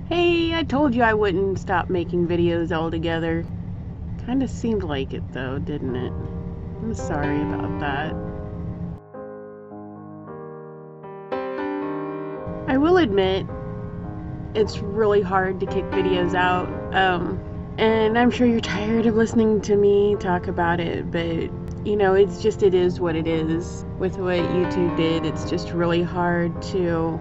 Hey, I told you I wouldn't stop making videos altogether. Kinda seemed like it though, didn't it? I'm sorry about that. I will admit, it's really hard to kick videos out. And I'm sure you're tired of listening to me talk about it, but you know, it is what it is. With what YouTube did, it's just really hard to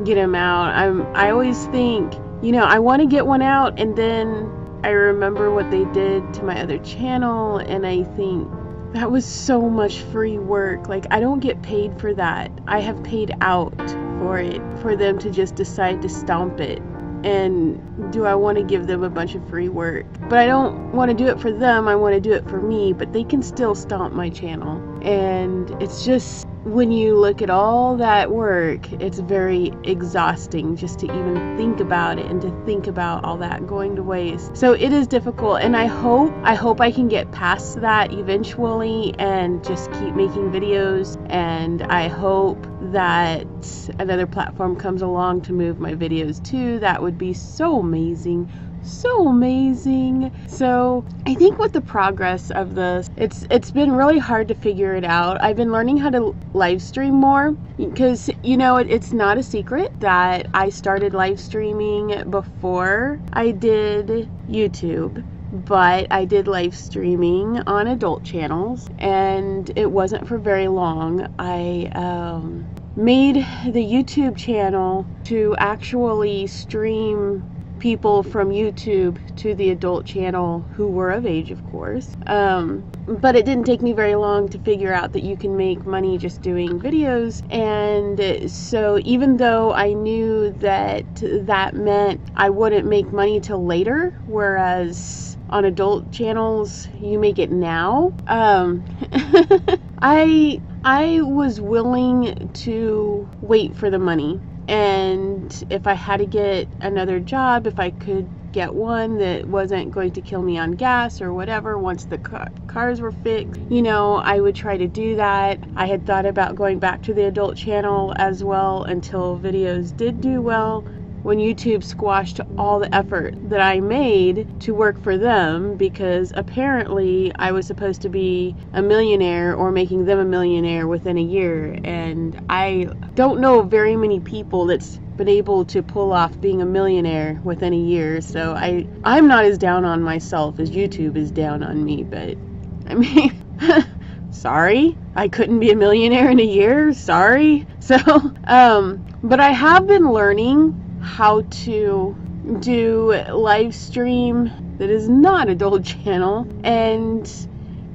get them out. I always think, I want to get one out, and then I remember what they did to my other channel, and I think that was so much free work. Like, I don't get paid for that. I have paid out for it, for them to just decide to stomp it. And do I want to give them a bunch of free work? But I don't want to do it for them, I want to do it for me, but they can still stomp my channel. And it's just, when you look at all that work, it's very exhausting just to even think about it and to think about all that going to waste. So it is difficult, and I hope I can get past that eventually and just keep making videos, and I hope that another platform comes along to move my videos too. That would be so amazing. So amazing. So I think with the progress of this, it's been really hard to figure it out. I've been learning how to live stream more because it's not a secret that I started live streaming before I did YouTube. But I did live streaming on adult channels, and it wasn't for very long. I made the YouTube channel to actually stream people from YouTube to the adult channel who were of age, of course. But it didn't take me very long to figure out that you can make money just doing videos. And so even though I knew that that meant I wouldn't make money till later, whereas on adult channels you make it now, I was willing to wait for the money. And if I had to get another job, if I could get one that wasn't going to kill me on gas or whatever, once the cars were fixed, I would try to do that. I had thought about going back to the adult channel as well until videos did do well, when YouTube squashed all the effort that I made to work for them, because apparently I was supposed to be a millionaire or making them a millionaire within a year, and I don't know very many people that's been able to pull off being a millionaire within a year. So I'm not as down on myself as YouTube is down on me, but I mean sorry, I couldn't be a millionaire in a year, sorry. So but I have been learning how to do live stream that is not adult channel, and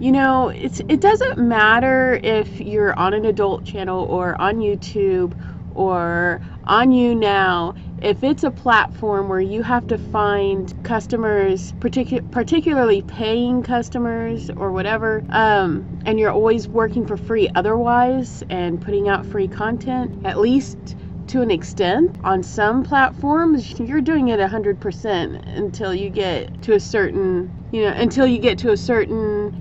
it doesn't matter if you're on an adult channel or on YouTube or on YouNow. If it's a platform where you have to find customers, particularly paying customers or whatever, and you're always working for free otherwise and putting out free content, at least to an extent, on some platforms, you're doing it 100% until you get to a certain,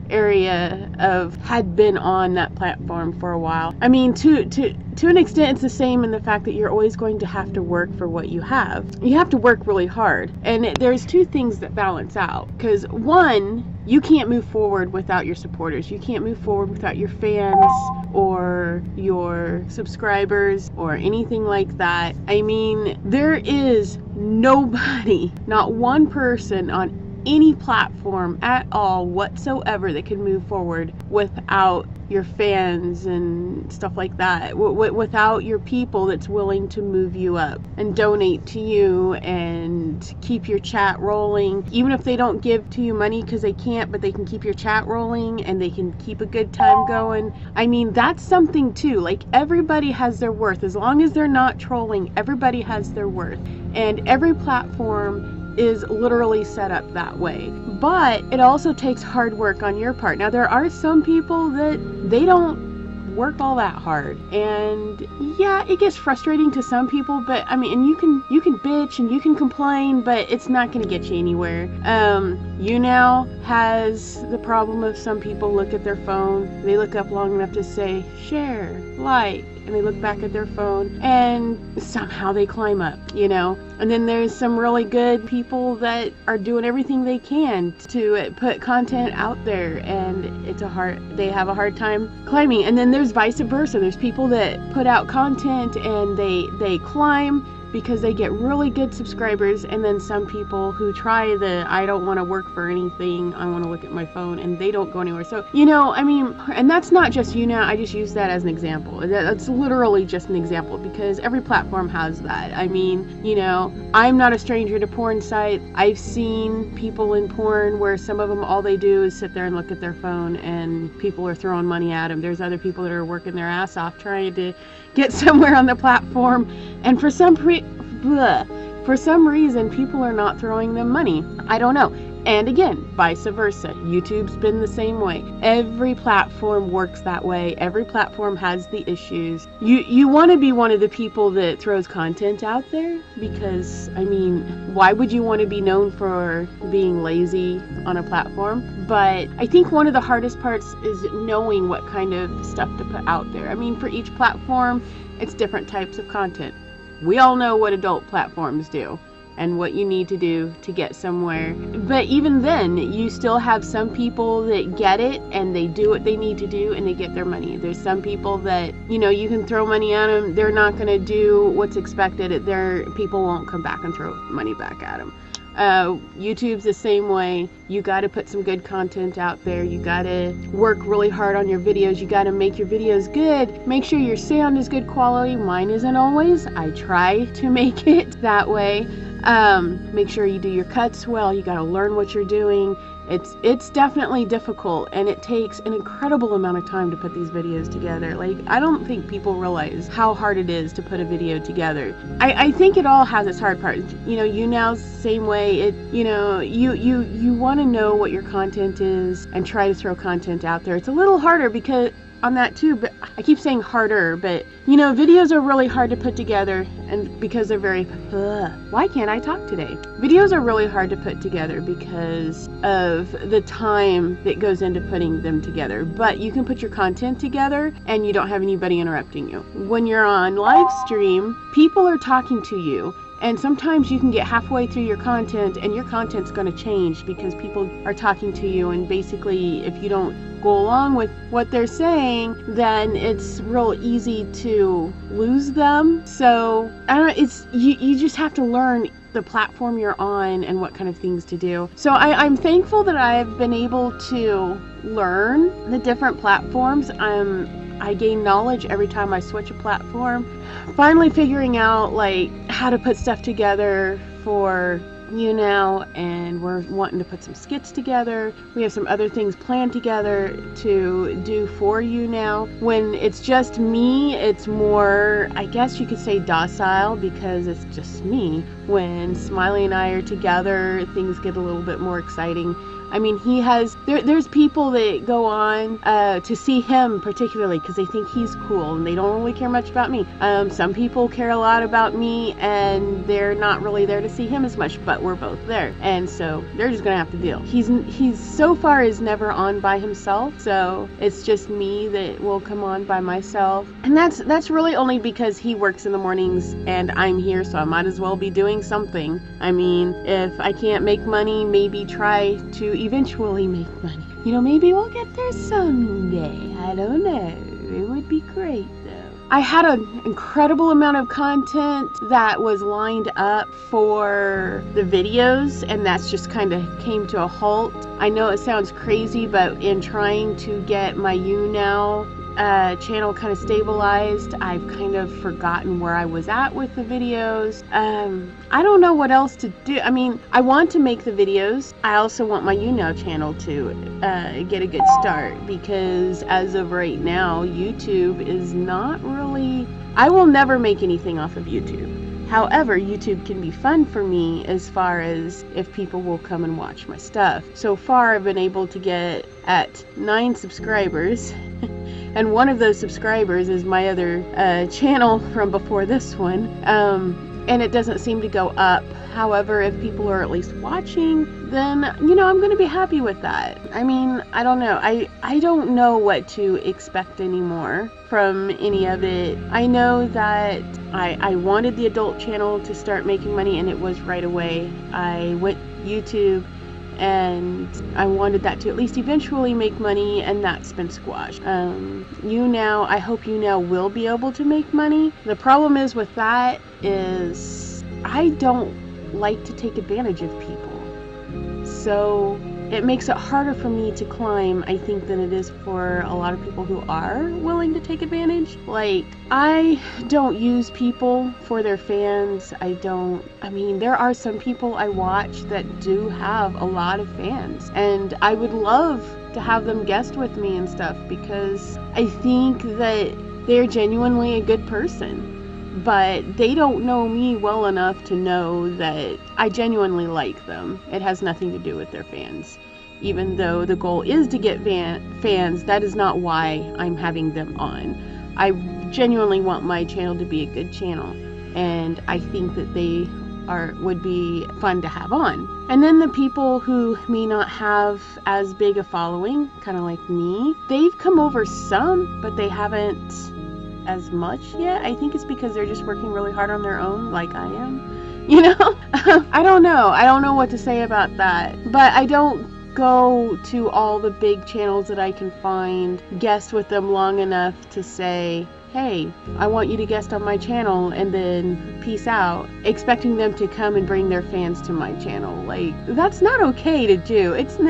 area of had been on that platform for a while. I mean, to an extent, it's the same in the fact that you're always going to have to work for what you have. You have to work really hard. And there's two things that balance out. Because one, you can't move forward without your supporters. You can't move forward without your fans or your subscribers or anything like that. I mean, there is nobody, not one person on any platform at all whatsoever that can move forward without your fans and stuff like that, without your people that's willing to move you up and donate to you and keep your chat rolling. Even if they don't give to you money because they can't, but they can keep your chat rolling and they can keep a good time going. I mean, that's something too. Like, everybody has their worth. As long as they're not trolling, everybody has their worth. And every platform is literally set up that way. But it also takes hard work on your part. Now, there are some people that they don't work all that hard, and yeah, it gets frustrating to some people, but I mean, and you can bitch and you can complain, but it's not going to get you anywhere. YouNow has the problem of some people look at their phone, they look up long enough to say share, like, and they look back at their phone and somehow they climb up, you know. And then there's some really good people that are doing everything they can to put content out there, and they have a hard time climbing. And then there's vice versa. There's people that put out content and they climb because they get really good subscribers, and then some people who try the I don't want to work for anything, I want to look at my phone, and they don't go anywhere. So, you know, I mean, and that's not just YouNow, I just use that as an example. That's literally just an example because every platform has that. I mean, you know, I'm not a stranger to porn sites. I've seen people in porn where some of them, all they do is sit there and look at their phone and people are throwing money at them. There's other people that are working their ass off trying to get somewhere on the platform, and for some reason people are not throwing them money. I don't know. And again, vice versa. YouTube's been the same way. Every platform works that way. Every platform has the issues. You want to be one of the people that throws content out there, because I mean, why would you want to be known for being lazy on a platform? But I think one of the hardest parts is knowing what kind of stuff to put out there. I mean, for each platform, it's different types of content. We all know what adult platforms do and what you need to do to get somewhere. But even then, you still have some people that get it and they do what they need to do and they get their money. There's some people that, you know, you can throw money at them, they're not going to do what's expected. People won't come back and throw money back at them. YouTube's the same way. You got to put some good content out there. You got to work really hard on your videos. You got to make your videos good. Make sure your sound is good quality. Mine isn't always. I try to make it that way. Make sure you do your cuts well. You got to learn what you're doing. It's definitely difficult, and it takes an incredible amount of time to put these videos together. Like, I don't think people realize how hard it is to put a video together. I think it all has its hard parts. You know, YouNow's the same way. You want to know what your content is and try to throw content out there. It's a little harder because on that too, but I keep saying harder, but you know, videos are really hard to put together, and because they're very why can't I talk today? Videos are really hard to put together because of the time that goes into putting them together. But you can put your content together and you don't have anybody interrupting you. When you're on live stream, people are talking to you. And sometimes you can get halfway through your content and your content's going to change because people are talking to you, and basically if you don't go along with what they're saying, then it's real easy to lose them. So I don't know, you just have to learn the platform you're on and what kind of things to do. So I'm thankful that I've been able to learn the different platforms. I gain knowledge every time I switch a platform. Finally figuring out like how to put stuff together for YouNow, and we're wanting to put some skits together. We have some other things planned together to do for YouNow. When it's just me, it's more, I guess you could say, docile because it's just me. When Smiley and I are together, things get a little bit more exciting. I mean, there's people that go on to see him particularly because they think he's cool and they don't really care much about me. Some people care a lot about me and they're not really there to see him as much, but we're both there. And so they're just gonna have to deal. He's so far is never on by himself, so it's just me that will come on by myself. And that's really only because he works in the mornings and I'm here, so I might as well be doing something. I mean, if I can't make money, maybe try to eventually make money. You know, maybe we'll get there someday. I don't know. It would be great though. I had an incredible amount of content that was lined up for the videos, and that's just kind of came to a halt. I know it sounds crazy, but in trying to get my YouNow channel kind of stabilized, I've kind of forgotten where I was at with the videos. I don't know what else to do. I mean, I want to make the videos. I also want my YouNow channel to get a good start, because as of right now, YouTube is not really... I will never make anything off of YouTube. However, YouTube can be fun for me as far as if people will come and watch my stuff. So far, I've been able to get at 9 subscribers. And one of those subscribers is my other channel from before this one. And it doesn't seem to go up. However, if people are at least watching, then, you know, I'm going to be happy with that. I mean, I don't know. I don't know what to expect anymore from any of it. I know that I wanted the adult channel to start making money, and it was right away. I went YouTube, and I wanted that to at least eventually make money, and that's been squashed. YouNow, I hope YouNow will be able to make money. The problem is with that is I don't like to take advantage of people. So it makes it harder for me to climb, I think, than it is for a lot of people who are willing to take advantage. Like, I don't use people for their fans. I mean, there are some people I watch that do have a lot of fans, and I would love to have them guest with me and stuff, because I think that they're genuinely a good person. But they don't know me well enough to know that I genuinely like them. It has nothing to do with their fans. Even though the goal is to get fans, that is not why I'm having them on. I genuinely want my channel to be a good channel, and I think that they would be fun to have on. And then the people who may not have as big a following, kind of like me, they've come over some, but they haven't as much yet. I think it's because they're just working really hard on their own, like I am, you know. I don't know what to say about that, but I don't go to all the big channels that I can find, guest with them long enough to say, hey, I want you to guest on my channel, and then peace out, expecting them to come and bring their fans to my channel. Like, that's not okay to do. It's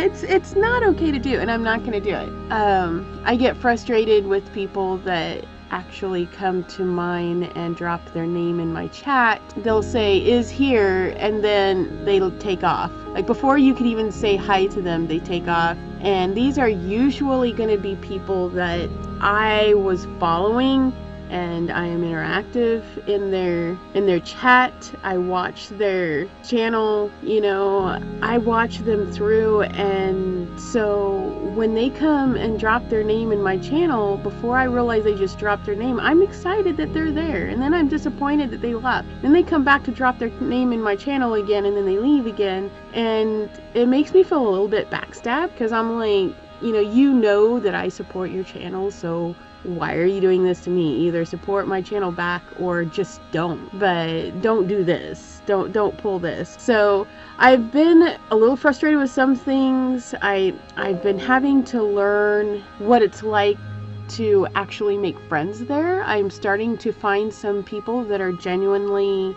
not okay to do, and I'm not gonna do it. I get frustrated with people that actually come to mine and drop their name in my chat. They'll say is here, and then they'll take off. Like, before you could even say hi to them, they take off. And these are usually going to be people that I was following, and I am interactive in their chat. I watch their channel, you know, I watch them through, and so when they come and drop their name in my channel, before I realize they just dropped their name, I'm excited that they're there, and then I'm disappointed that they left. Then they come back to drop their name in my channel again, and then they leave again, and it makes me feel a little bit backstabbed, because I'm like, you know that I support your channel, so why are you doing this to me? Either support my channel back or just don't. But don't do this. Don't pull this. So I've been a little frustrated with some things. I've been having to learn what it's like to actually make friends there. I'm starting to find some people that are genuinely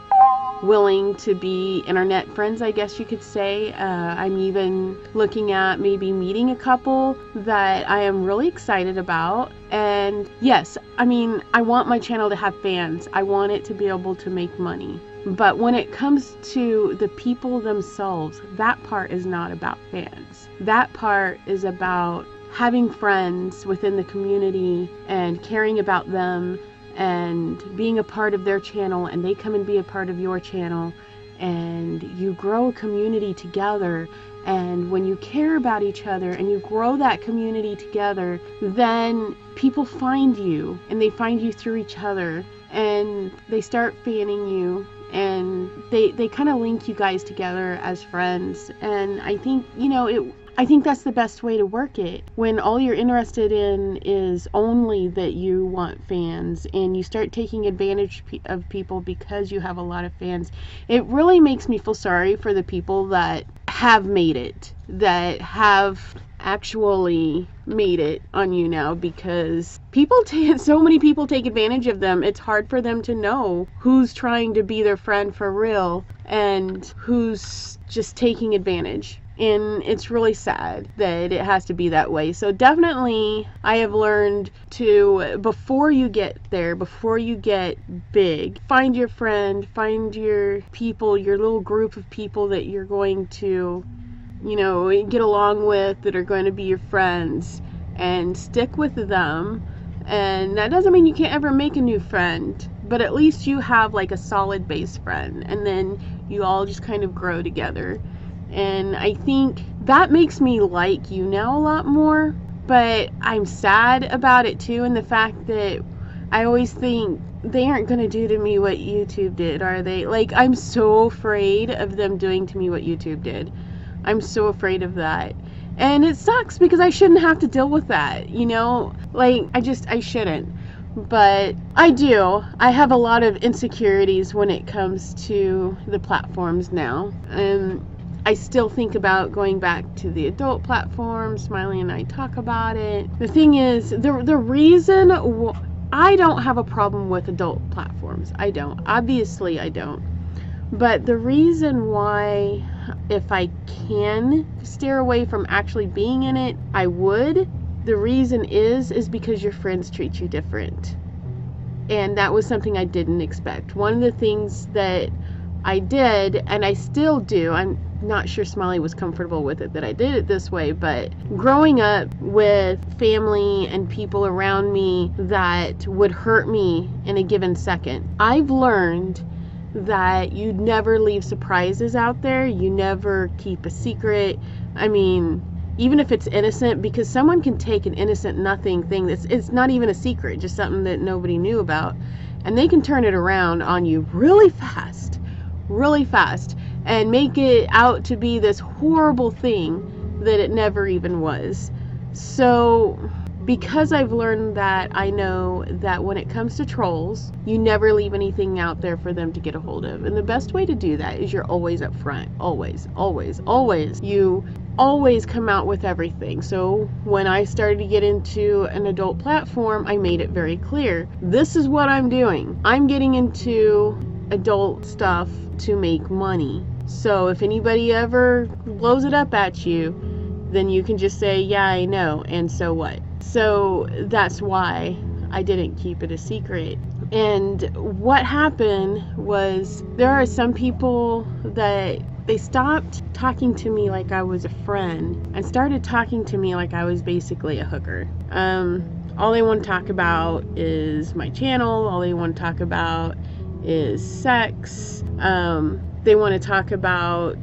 willing to be internet friends, I guess you could say. I'm even looking at maybe meeting a couple that I am really excited about. And yes, I mean, I want my channel to have fans. I want it to be able to make money. But when it comes to the people themselves, that part is not about fans. That part is about having friends within the community and caring about them and being a part of their channel, and they come and be a part of your channel, and you grow a community together. And when you care about each other and you grow that community together, then people find you, and they find you through each other, and they start fanning you, and they kind of link you guys together as friends. And I think, I think that's the best way to work it. When all you're interested in is only that you want fans, and you start taking advantage of people because you have a lot of fans, it really makes me feel sorry for the people that have made it, that have actually made it on YouNow, because so many people take advantage of them. It's hard for them to know who's trying to be their friend for real and who's just taking advantage. And it's really sad that it has to be that way. So definitely, I have learned to, before you get there, before you get big, find your friend, find your people, your little group of people that you're going to, get along with, that are going to be your friends, and stick with them. And that doesn't mean you can't ever make a new friend, but at least you have like a solid base friend, and then you all just kind of grow together. And I think that makes me like YouNow a lot more, but I'm sad about it too, and the fact that I always think they aren't going to do to me what YouTube did, are they? Like, I'm so afraid of them doing to me what YouTube did. I'm so afraid of that. And it sucks because I shouldn't have to deal with that, you know? Like, I shouldn't. But I do. I have a lot of insecurities when it comes to the platforms now. I still think about going back to the adult platform. Smiley and I talk about it. The thing is, the reason I don't have a problem with adult platforms. I don't. Obviously, I don't. But the reason why, if I can steer away from actually being in it, I would. The reason is because your friends treat you different. And that was something I didn't expect. One of the things that I did, and I still do, I'm not sure Smiley was comfortable with it that I did it this way, but growing up with family and people around me that would hurt me in a given second, I've learned that you never leave surprises out there. You never keep a secret. I mean, even if it's innocent, because someone can take an innocent nothing thing it's not even a secret, just something that nobody knew about, and they can turn it around on you really fast, and make it out to be this horrible thing that it never even was. So because I've learned that, I know that when it comes to trolls, you never leave anything out there for them to get a hold of. And the best way to do that is you're always up front. Always. You always come out with everything. So when I started to get into an adult platform, I made it very clear. This is what I'm doing. I'm getting into adult stuff to make money. So if anybody ever blows it up at you, then you can just say, yeah, I know, and so what? So that's why I didn't keep it a secret. And what happened was, there are some people that they stopped talking to me like I was a friend and started talking to me like I was basically a hooker. All they want to talk about is my channel. All they want to talk about is sex. They want to talk about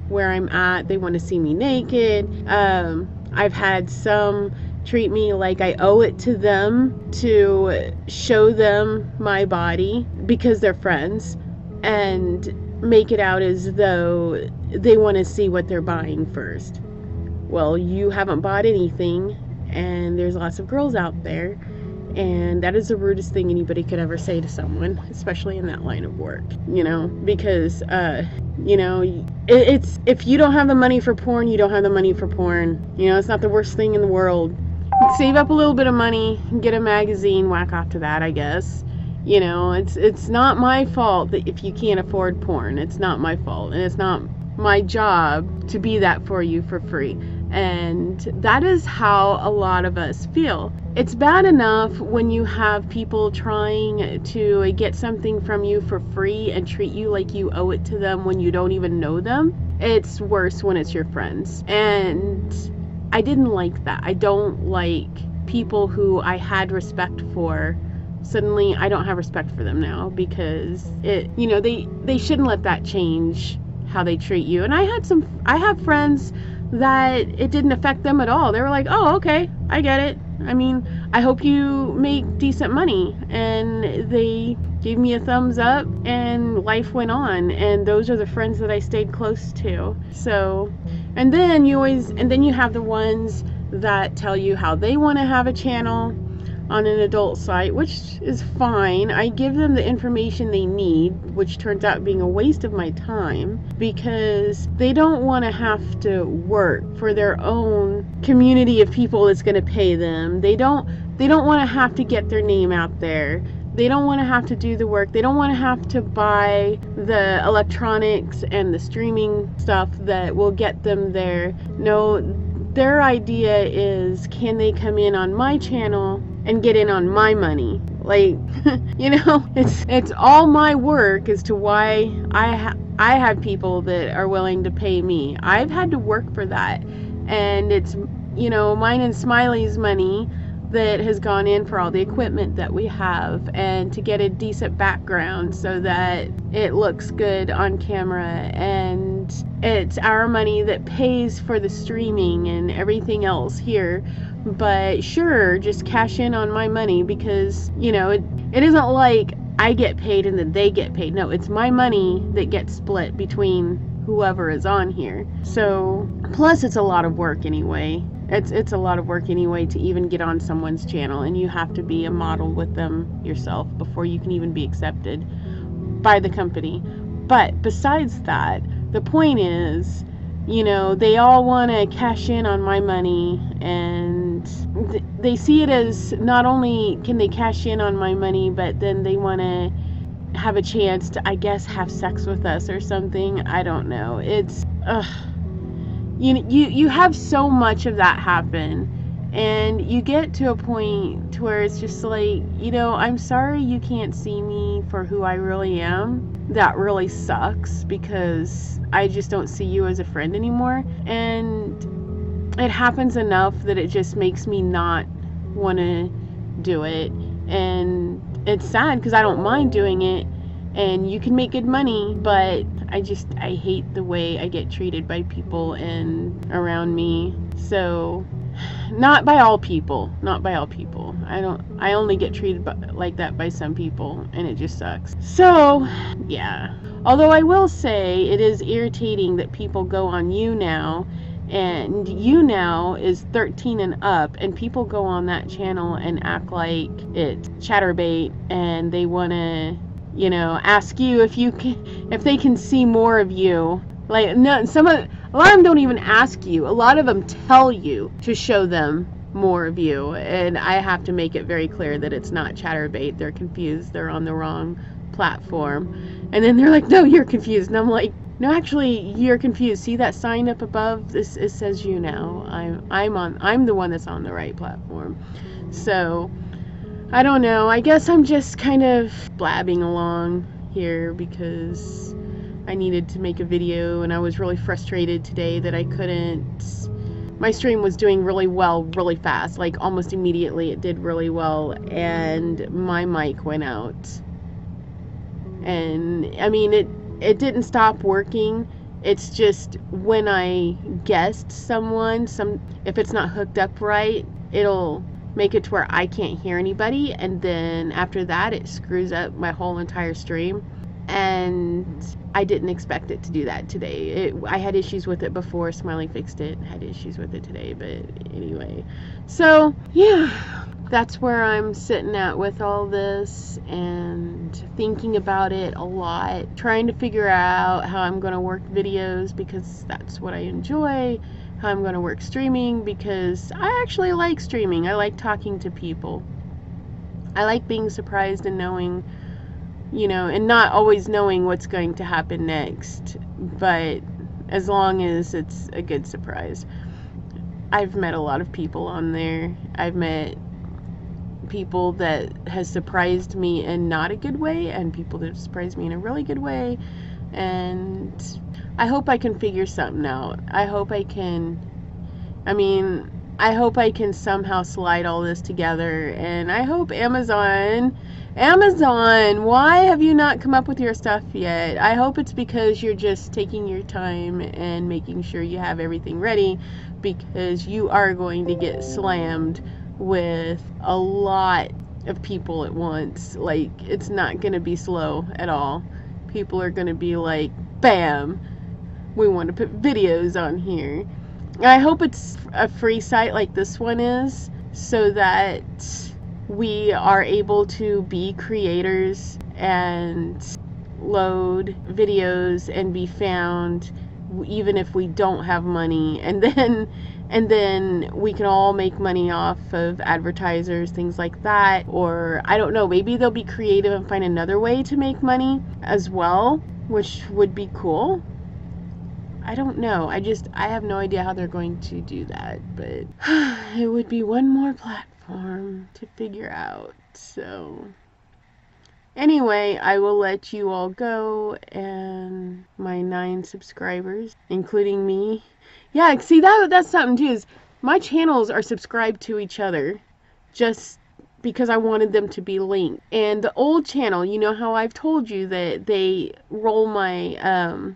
where I'm at. They want to see me naked. I've had some treat me like I owe it to them to show them my body because they're friends, and make it out as though they want to see what they're buying first. Well, you haven't bought anything, and there's lots of girls out there, and that is the rudest thing anybody could ever say to someone, especially in that line of work, you know, because you know, it's, if you don't have the money for porn, you don't have the money for porn. You know, it's not the worst thing in the world. Save up a little bit of money, get a magazine, whack off to that, I guess. You know, it's not my fault that if you can't afford porn. It's not my fault, and it's not my job to be that for you for free. And that is how a lot of us feel. It's bad enough when you have people trying to get something from you for free and treat you like you owe it to them when you don't even know them. It's worse when it's your friends. And I didn't like that. I don't like people who I had respect for. Suddenly I don't have respect for them now, because it, you know, they shouldn't let that change how they treat you. And I have friends that it didn't affect them at all. They were like, oh, okay, I get it. I mean, I hope you make decent money. And they gave me a thumbs up, and life went on. And those are the friends that I stayed close to. So, and then you have the ones that tell you how they want to have a channel on an adult site, which is fine. I give them the information they need, which turns out being a waste of my time, because they don't want to have to work for their own community of people that's going to pay them. They don't want to have to get their name out there. They don't want to have to do the work. They don't want to have to buy the electronics and the streaming stuff that will get them there. No, their idea is, can they come in on my channel and get in on my money? Like, you know, it's all my work as to why I have people that are willing to pay me. I've had to work for that, and it's, you know, mine and Smiley's money that has gone in for all the equipment that we have, and to get a decent background so that it looks good on camera, and it's our money that pays for the streaming and everything else here. but sure, just cash in on my money, because, you know, it isn't like I get paid and then they get paid. No, it's my money that gets split between whoever is on here. So, plus it's a lot of work anyway. It's a lot of work anyway to even get on someone's channel, and you have to be a model with them yourself before you can even be accepted by the company. But besides that, the point is, you know, they all want to cash in on my money, and they see it as not only can they cash in on my money, but then they want to have a chance to, I guess, have sex with us or something. I don't know. It's you have so much of that happen, and you get to a point to where it's just like, you know, I'm sorry you can't see me for who I really am. That really sucks, because I just don't see you as a friend anymore. And it happens enough that it just makes me not want to do it. And it's sad, because I don't mind doing it, and you can make good money, but I hate the way I get treated by people and around me. So, not by all people. I only get treated like that by some people, and it just sucks. So, yeah. Although I will say, it is irritating that people go on YouNow, and YouNow is 13 and up, and people go on that channel and act like it's chatterbait, and they want to, you know, ask you if they can see more of you. Like, no, a lot of them don't even ask you. A lot of them tell you to show them more of you, and I have to make it very clear that it's not chatterbait. They're confused. They're on the wrong platform. And then they're like, no, you're confused. And I'm like, no, actually, you're confused. See that sign up above? It says YouNow. I'm the one that's on the right platform. So, I don't know. I guess I'm just kind of blabbing along here because I needed to make a video, and I was really frustrated today that I couldn't. My stream was doing really well, really fast, like almost immediately it did really well, and my mic went out. And I mean, it didn't stop working. It's just when I guessed someone, if it's not hooked up right, it'll make it to where I can't hear anybody, and then after that it screws up my whole entire stream. And I didn't expect it to do that today. I had issues with it before. Smiley fixed it. I had issues with it today, but anyway. So, yeah, that's where I'm sitting at with all this, and thinking about it a lot. Trying to figure out how I'm going to work videos, because that's what I enjoy. How I'm going to work streaming, because I actually like streaming. I like talking to people. I like being surprised and knowing, you know, and not always knowing what's going to happen next, but as long as it's a good surprise. I've met a lot of people on there. I've met people that has surprised me in not a good way, and people that have surprised me in a really good way, and I hope I can figure something out. I hope I can somehow slide all this together, and I hope Amazon, why have you not come up with your stuff yet? I hope it's because you're just taking your time and making sure you have everything ready, because you are going to get slammed with a lot of people at once. Like, it's not going to be slow at all. People are going to be like, bam, we want to put videos on here. I hope it's a free site like this one is, so that we are able to be creators and load videos and be found even if we don't have money, and then we can all make money off of advertisers, things like that. Or I don't know, maybe they'll be creative and find another way to make money as well, which would be cool. I don't know. I have no idea how they're going to do that, but it would be one more platform to figure out. So anyway, I will let you all go, and my 9 subscribers, including me. Yeah, see, that's something too, is my channels are subscribed to each other just because I wanted them to be linked. And the old channel, you know how I've told you that they roll my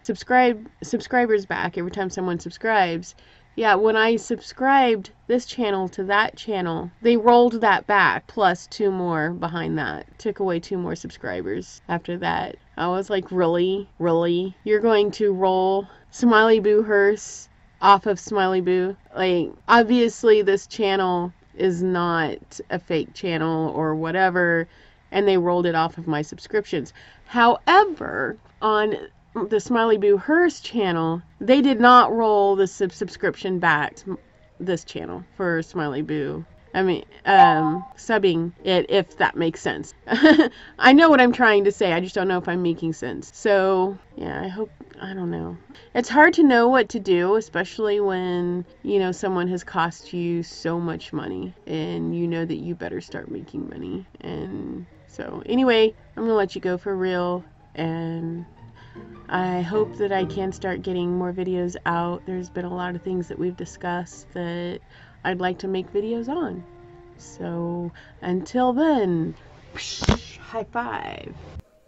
subscribers back every time someone subscribes. Yeah, when I subscribed this channel to that channel, they rolled that back plus 2 more behind that. Took away 2 more subscribers after that. I was like, really? Really? You're going to roll SmileyBooHearse off of SmileyBoo? Like, obviously this channel is not a fake channel or whatever, and they rolled it off of my subscriptions. However, on the SmileyBooHearse channel, they did not roll the subscription back to this channel for SmileyBoo. I mean, subbing it, if that makes sense. I know what I'm trying to say, I just don't know if I'm making sense. So, yeah, I don't know. It's hard to know what to do, especially when, you know, someone has cost you so much money and you know that you better start making money. And so, anyway, I'm gonna let you go for real, and I hope that I can start getting more videos out. There's been a lot of things that we've discussed that I'd like to make videos on. So until then, high five.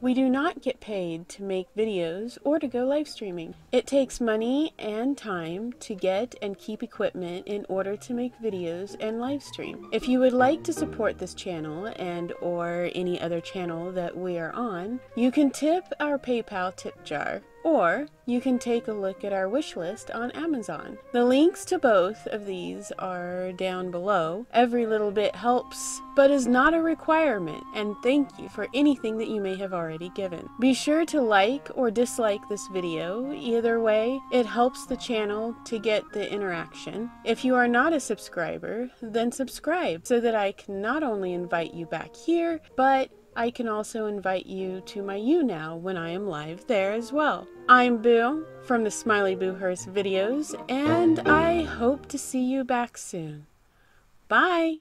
We do not get paid to make videos or to go live streaming. It takes money and time to get and keep equipment in order to make videos and live stream. If you would like to support this channel and or any other channel that we are on, you can tip our PayPal tip jar, or you can take a look at our wish list on Amazon. The links to both of these are down below. Every little bit helps, but is not a requirement, and thank you for anything that you may have already given. Be sure to like or dislike this video. Either way, it helps the channel to get the interaction. If you are not a subscriber, then subscribe so that I can not only invite you back here, but I can also invite you to my YouNow when I am live there as well. I'm Boo from the SmileyBooHearse videos, and I hope to see you back soon. Bye!